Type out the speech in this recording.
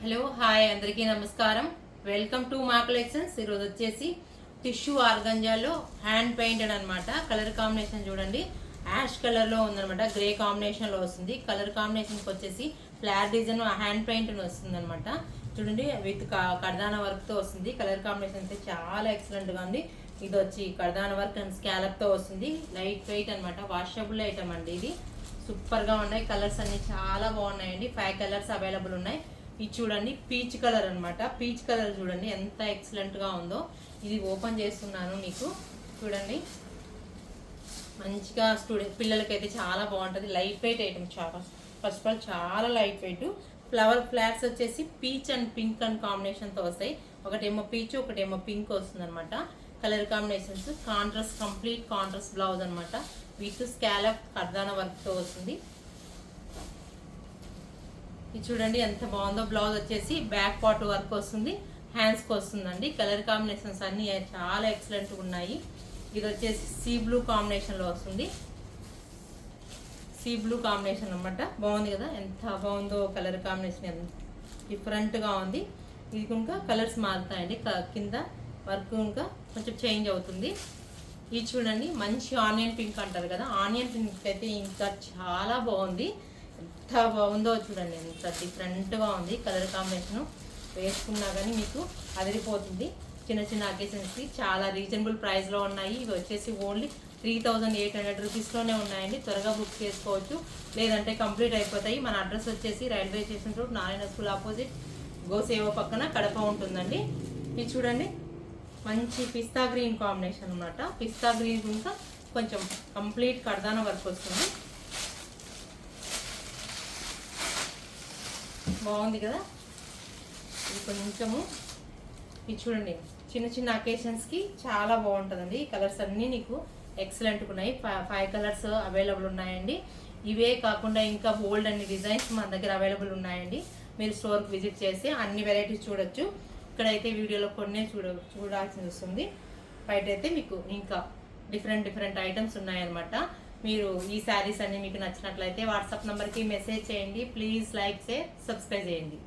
Hello hi అందరికీ నమస్కారం. Welcome to మా కలెక్షన్స్. ఈరోజు వచ్చేసి టిష్యూ ఆర్గంజాలో హ్యాండ్ పెయింటెడ్ అనమాట. కలర్ కాంబినేషన్ చూడండి, యాష్ కలర్లో ఉందనమాట. గ్రే కాంబినేషన్లో వస్తుంది. కలర్ కాంబినేషన్కి వచ్చేసి ఫ్లాట్ డిజైన్ హ్యాండ్ పెయింట్ వస్తుంది అనమాట. చూడండి, విత్ కర్దాన వర్క్తో వస్తుంది. కలర్ కాంబినేషన్ అయితే చాలా ఎక్సలెంట్గా ఉంది. ఇది వచ్చి కర్దాన వర్క్ అండ్ స్కాలప్తో వస్తుంది. లైట్ వెయిట్ అనమాట. వాషబుల్ ఐటమ్ అండి. ఇది సూపర్గా ఉన్నాయి. కలర్స్ అన్ని చాలా బాగున్నాయండి. 5 కలర్స్ అవైలబుల్ ఉన్నాయి. ఇది చూడండి, పీచ్ కలర్ అనమాట. పీచ్ కలర్ చూడండి ఎంత ఎక్సలెంట్గా ఉందో. ఇది ఓపెన్ చేస్తున్నాను మీకు చూడండి. మంచిగా పిల్లలకైతే చాలా బాగుంటుంది. Light weight item. చాలా ఫస్ట్ ఆఫ్ ఆల్ చాలా లైట్ వెయిట్. ఫ్లవర్స్ వచ్చేసి పీచ్ అండ్ పింక్ అండ్ కాంబినేషన్తో వస్తాయి. ఒకటేమో పీచ్, ఒకటేమో పింక్ వస్తుంది అనమాట. Colour combinations complete contrast blouse అనమాట. విత్ స్కాలప్ కర్దాన వర్క్తో వస్తుంది. ఇది చూడండి ఎంత బాగుందో. బ్లౌజ్ వచ్చేసి బ్యాక్ పార్ట్ వర్క్ వస్తుంది, హ్యాండ్స్కి వస్తుందండి. కలర్ కాంబినేషన్స్ అన్ని చాలా ఎక్సలెంట్గా ఉన్నాయి. ఇది వచ్చేసి సీ బ్లూ కాంబినేషన్లో వస్తుంది. సీ బ్లూ కాంబినేషన్ అనమాట. బాగుంది కదా, ఎంత బాగుందో. కలర్ కాంబినేషన్ ఎంత డిఫరెంట్గా ఉంది. ఇది ఇంకా కలర్స్ మారుతాయండి. కింద వర్క్ ఇంకా కొంచెం చేంజ్ అవుతుంది. ఇది చూడండి, మంచి ఆనియన్ పింక్ అంటారు కదా, ఆనియన్ పింక్ అయితే ఇంకా చాలా బాగుంది. ఎంత బాగుందో చూడండి, ఎంత డిఫరెంట్గా ఉంది. కలర్ కాంబినేషన్ వేసుకున్నా కానీ మీకు అదిరిపోతుంది. చిన్న చిన్న అకేషన్స్కి చాలా రీజనబుల్ ప్రైస్లో ఉన్నాయి. ఇవి వచ్చేసి ఓన్లీ 3800 రూపీస్లోనే ఉన్నాయండి. త్వరగా బుక్ చేసుకోవచ్చు, లేదంటే కంప్లీట్ అయిపోతాయి. మన అడ్రస్ వచ్చేసి railway station road, Narayana school opposite, గోసేవ పక్కన, కడప ఉంటుందండి. ఇది చూడండి, మంచి పిస్తా గ్రీన్ కాంబినేషన్ అనమాట. పిస్తా గ్రీన్ ఇంకా కొంచెం కంప్లీట్ కర్దాన వర్క్ వస్తుంది. బాగుంది కదా. ఇది కొంచెము ఇది చూడండి, చిన్న చిన్న అకేషన్స్కి చాలా బాగుంటుందండి. ఈ కలర్స్ అన్నీ నీకు ఎక్సలెంట్గా ఉన్నాయి. 5 కలర్స్ అవైలబుల్ ఉన్నాయండి. ఇవే కాకుండా ఇంకా బోల్డ్ అన్ని డిజైన్స్ మన దగ్గర అవైలబుల్ ఉన్నాయండి. మీరు స్టోర్కి విజిట్ చేసి అన్ని వెరైటీస్ చూడొచ్చు. ఇక్కడైతే వీడియోలో కొన్నే చూడాల్సి వస్తుంది. బయట అయితే మీకు ఇంకా డిఫరెంట్ ఐటమ్స్ ఉన్నాయన్నమాట. మీరు ఈ శారీస్ అన్ని మీకు నచ్చినట్లయితే వాట్సాప్ నెంబర్కి మెసేజ్ చేయండి. ప్లీజ్ లైక్, షేర్, సబ్స్క్రైబ్ చేయండి.